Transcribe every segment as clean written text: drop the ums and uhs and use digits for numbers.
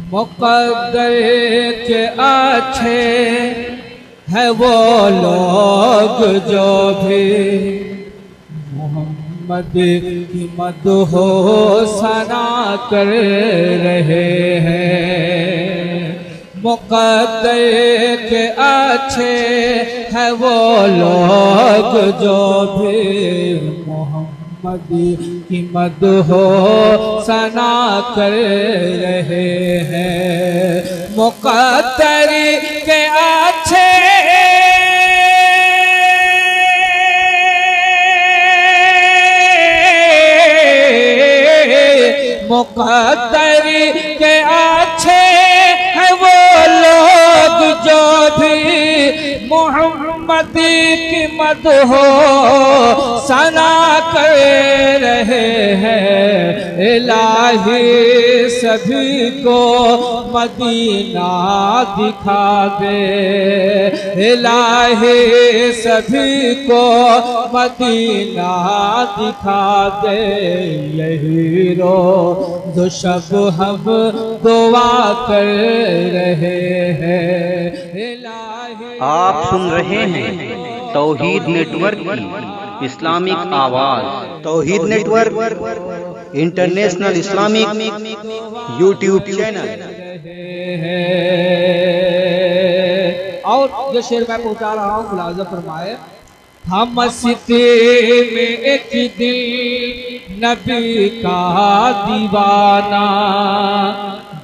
मुक़द्दर के अच्छे है वो लोग जो भी मोहम्मद की मदह सना कर रहे हैं। मुक़द्दर के अच्छे है वो लोग जो भी मोहम्मद की मदह सना कर रहे हैं। मुक़द्दर के अच्छे मुक़द्दर के अच्छे हैं वो लोग जो भी मोहम्मद की मदह सना कर रहे हैं। इलाही सभी को मदीना दिखा दे, इलाही सभी को मदीना दिखा दे। यही रोज़ शब हम दुआ कर रहे हैं। आप सुन रहे हैं तौहीद नेटवर्क की इस्लामिक आवाज़। Tauheed network international Islamic YouTube channel. और ये शेर मैं पहुंचा रहा हूँ, मुलाज़ा फरमाए। हम मस्ती में एक दिल नबी का दीवाना,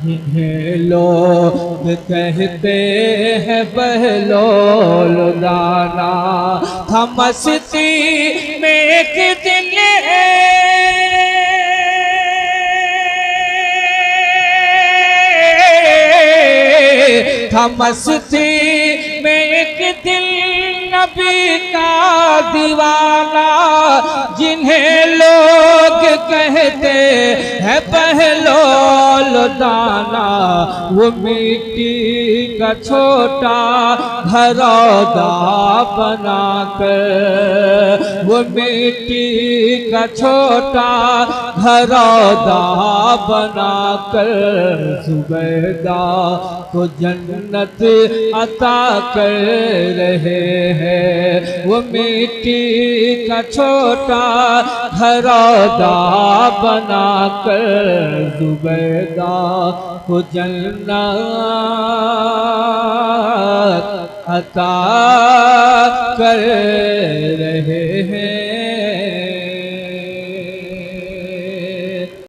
जिन्हें लोग कहते हैं बहलोल दाना। हम मस्ती में एक दिल हम मस्ती में एक दिल नबी का दीवाना, जिन्हें लोग कहते हैं बहलोल दाना। वो मिट्टी का छोटा घरौदा बनाकर, वो मिट्टी का छोटा घरौदा बनाकर ज़ुबैदा को जन्नत अता कर रहे हैं। वो मिट्टी का छोटा घरौदा बनाकर ज़ुबैदा को जन्नत अता कर